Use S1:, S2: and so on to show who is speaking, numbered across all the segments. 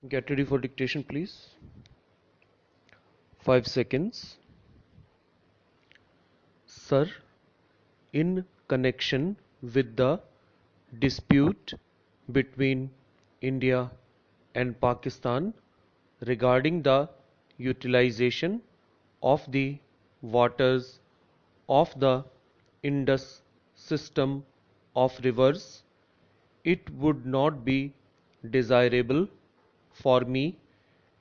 S1: Get ready for dictation, please. 5 seconds. Sir, in connection with the dispute between India and Pakistan regarding the utilization of the waters of the Indus system of rivers, it would not be desirable for me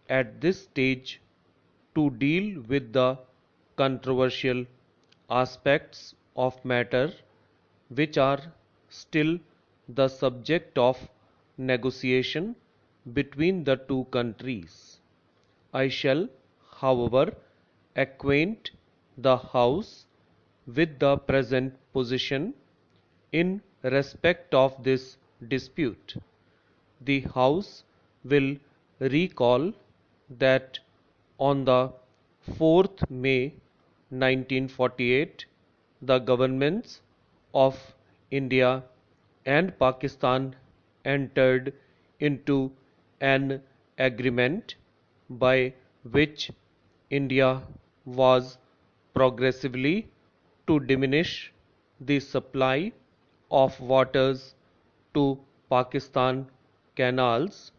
S1: at this stage to deal with the controversial aspects of matter which are still the subject of negotiation between the two countries. I shall, however, acquaint the House with the present position in respect of this dispute. The House will recall that on the 4th May 1948, the governments of India and Pakistan entered into an agreement by which India was progressively to diminish the supply of waters to Pakistan canals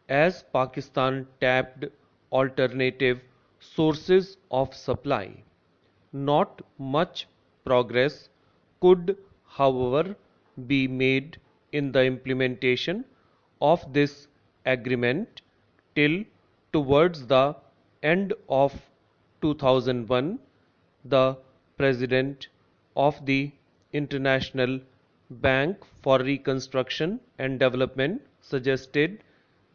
S1: as Pakistan tapped alternative sources of supply. Not much progress could, however, be made in the implementation of this agreement till towards the end of 2001, the President of the International Bank for Reconstruction and Development suggested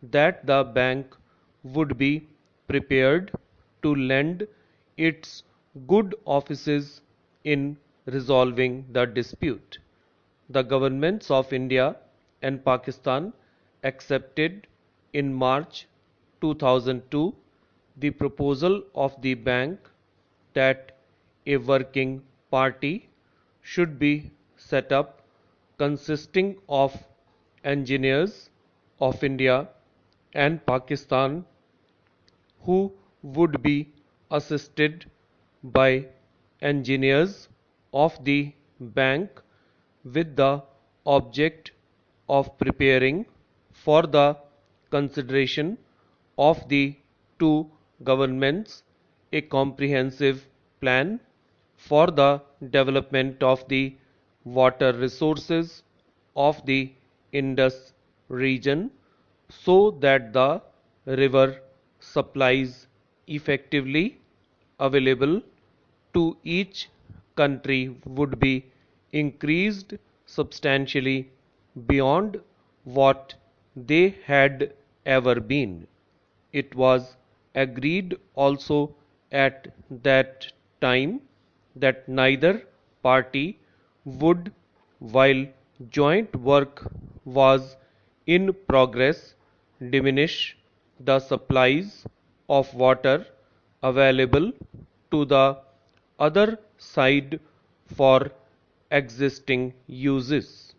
S1: that the bank would be prepared to lend its good offices in resolving the dispute. The governments of India and Pakistan accepted in March 2002 the proposal of the bank that a working party should be set up consisting of engineers of India and Pakistan who would be assisted by engineers of the bank with the object of preparing for the consideration of the two governments a comprehensive plan for the development of the water resources of the Indus region so that the river supplies effectively available to each country would be increased substantially beyond what they had ever been. It was agreed also at that time that neither party would, while joint work was in progress, diminish the supplies of water available to the other side for existing uses.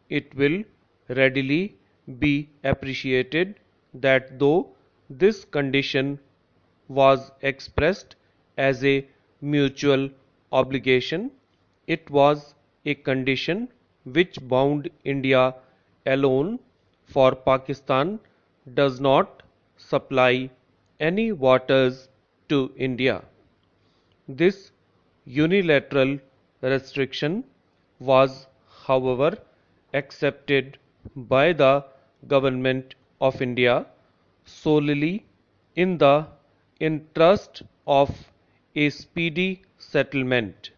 S1: It will readily be appreciated that though this condition was expressed as a mutual obligation, it was a condition which bound India alone, for Pakistan does not supply any waters to India. This unilateral restriction was, however, accepted by the Government of India solely in the interest of a speedy settlement.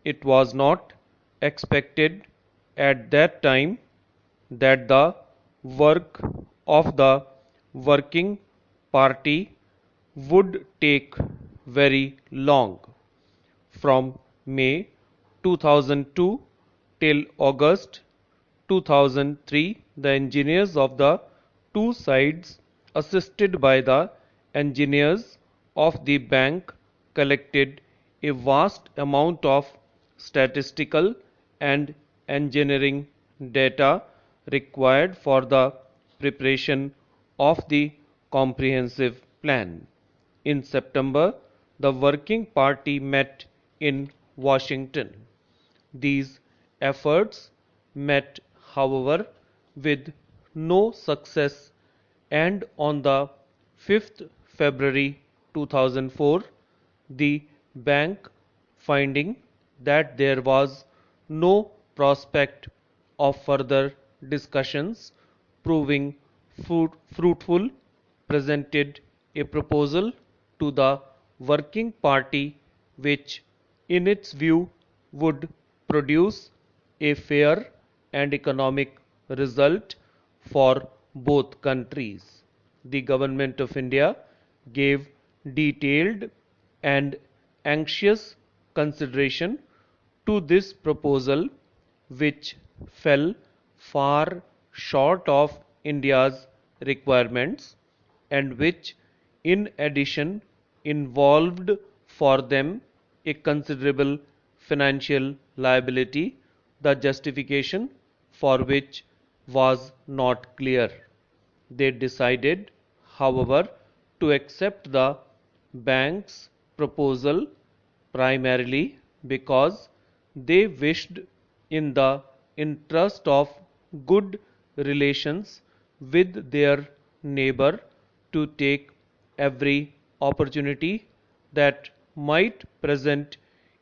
S1: It was not expected at that time that the work of the working party would take very long. From May 2002 till August 2003, the engineers of the two sides, assisted by the engineers of the bank, collected a vast amount of statistical and engineering data required for the preparation of the comprehensive plan. In September, the Working Party met in Washington. These efforts met, however, with no success, and on the 5th February 2004, the bank, finding that there was no prospect of further discussions proving fruitful, presented a proposal to the Working Party which, in its view, would produce a fair and economic result for both countries. The Government of India gave detailed and anxious consideration to this proposal, which fell far short of India's requirements and which, in addition, involved for them a considerable financial liability, the justification for which was not clear. They decided, however, to accept the bank's proposal primarily because they wished, in the interest of good relations with their neighbor, to take every opportunity that might present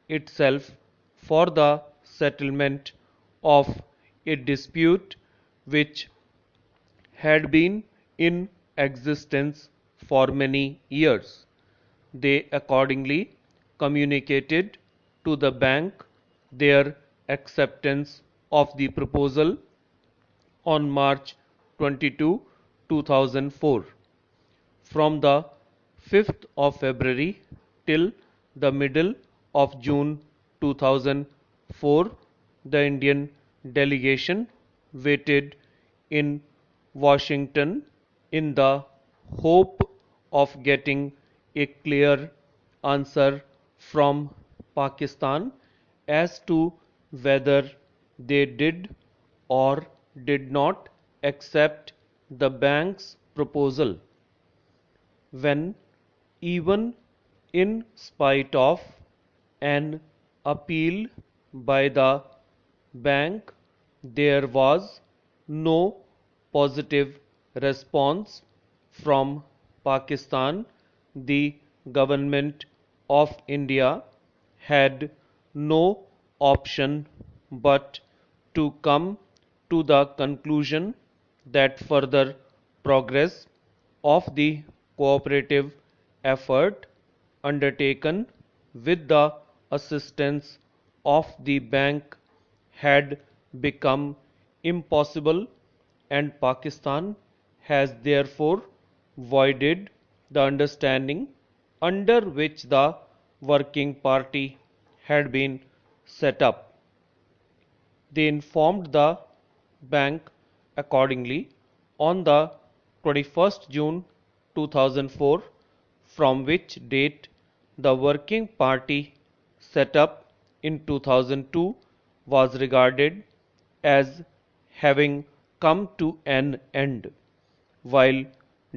S1: itself for the settlement of a dispute which had been in existence for many years. They accordingly communicated to the bank their acceptance of the proposal on March 22, 2004. From the 5th of February till the middle of June 2004, the Indian delegation waited in Washington in the hope of getting a clear answer from Pakistan as to whether they did or did not accept the bank's proposal. When, even in spite of an appeal by the bank, there was no positive response from Pakistan, the Government of India had no option but to come to the conclusion that further progress of the cooperative effort undertaken with the assistance of the bank had become impossible, and Pakistan has therefore voided the understanding under which the Working Party had been set up. They informed the bank accordingly on the 21st June 2004, from which date the Working Party set up in 2002 was regarded as having come to an end, while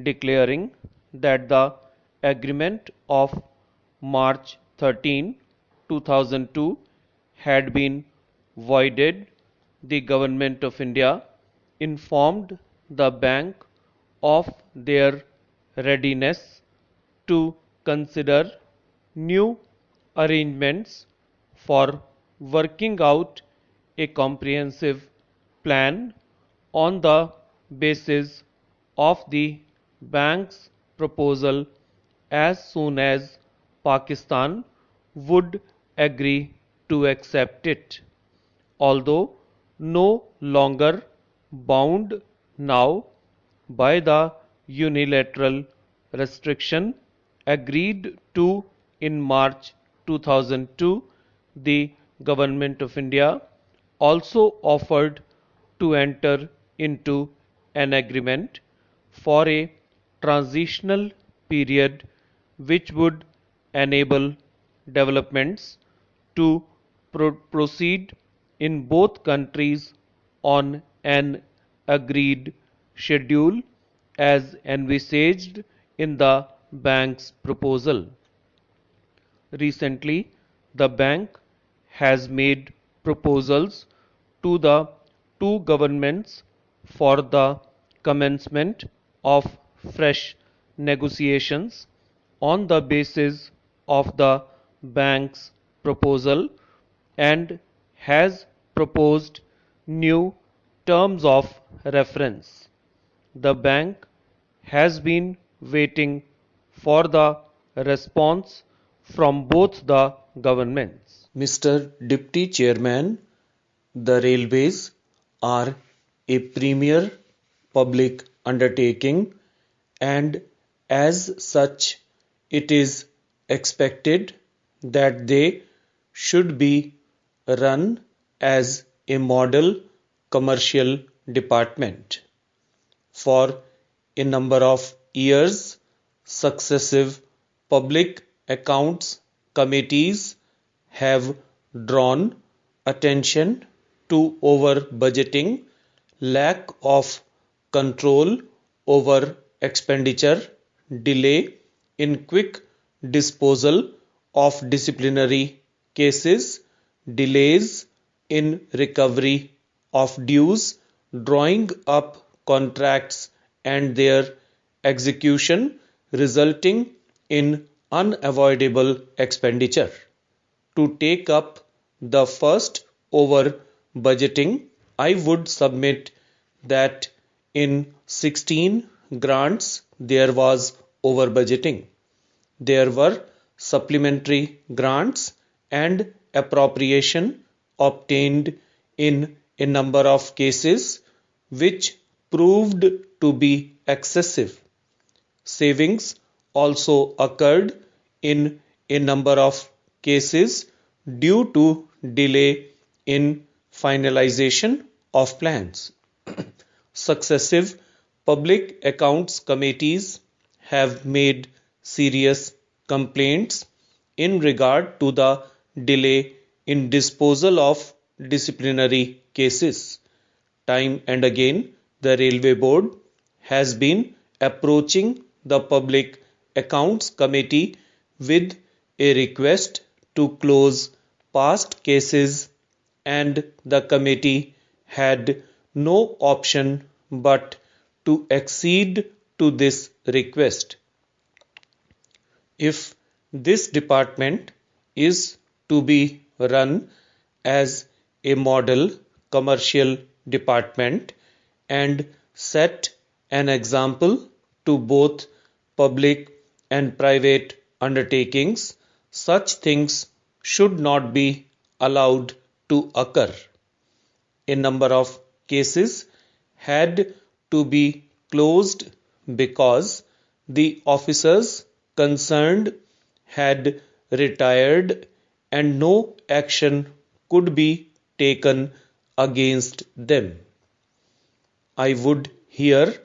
S1: declaring that the agreement of March 13, 2002 had been voided. The Government of India informed the bank of their readiness to consider new arrangements for working out a comprehensive plan on the basis of the bank's proposal as soon as Pakistan would agree to accept it. Although no longer bound now by the unilateral restriction agreed to in March 2002, the Government of India also offered to enter into an agreement for a transitional period which would enable developments to proceed in both countries on an agreed schedule as envisaged in the bank's proposal. Recently, the bank has made proposals to the two governments for the commencement of fresh negotiations on the basis of the bank's proposal and has proposed new terms of reference. The bank has been waiting for the response from both the governments.
S2: Mr. Deputy Chairman, the railways are a premier public undertaking, and as such it is expected that they should be run as a model commercial department. For a number of years, successive public accounts committees have drawn attention to over-budgeting, lack of control over expenditure, delay in quick disposal of disciplinary cases, delays in recovery of dues, drawing up contracts and their execution, resulting in unavoidable expenditure. To take up the first over budgeting, I would submit that in 16 grants there was over budgeting. There were supplementary grants and appropriation obtained in a number of cases which proved to be excessive. Savings also occurred in a number of cases due to delay in finalization of plans. Successive public accounts committees have made serious complaints in regard to the delay in disposal of disciplinary cases. Time and again, the Railway Board has been approaching the Public Accounts Committee with a request to close past cases, and the committee had no option but to accede to this request. If this department is to be run as a model commercial department and set an example to both public and private undertakings, such things should not be allowed to occur. A number of cases had to be closed because the officers concerned had retired and no action could be taken against them. I would here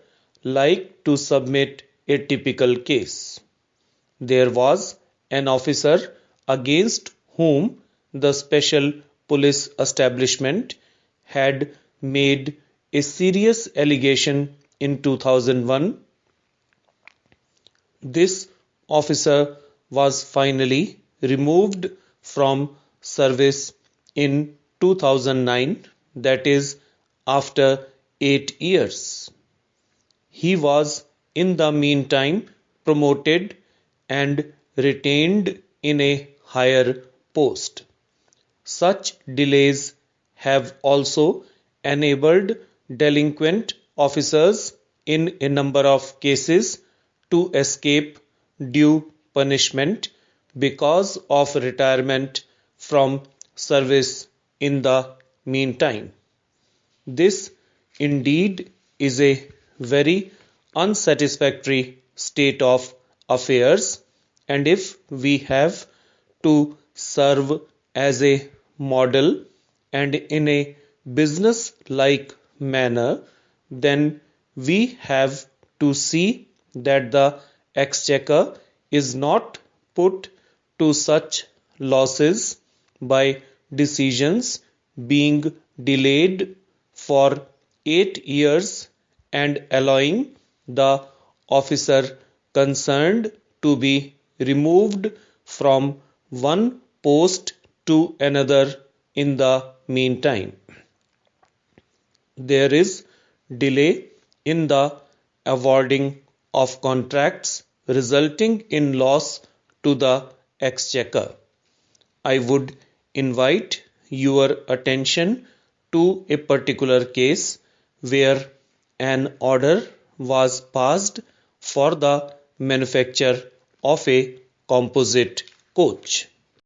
S2: like to submit a typical case. There was an officer against whom the Special Police Establishment had made a serious allegation in 2001. This officer was finally removed from service in 2009, that is, after 8 years. He was in the meantime promoted and retained in a higher post. Such delays have also enabled delinquent officers in a number of cases to escape due punishment because of retirement from service in the meantime. This indeed is a very unsatisfactory state of affairs, and if we have to serve as a model and in a business-like manner, then we have to see that the exchequer is not put to such losses by decisions being delayed for 8 years and allowing the officer concerned to be removed from one post to another in the meantime. There is delay in the awarding of contracts resulting in loss to the exchequer. I would invite your attention to a particular case where an order was passed for the manufacture of a composite coach.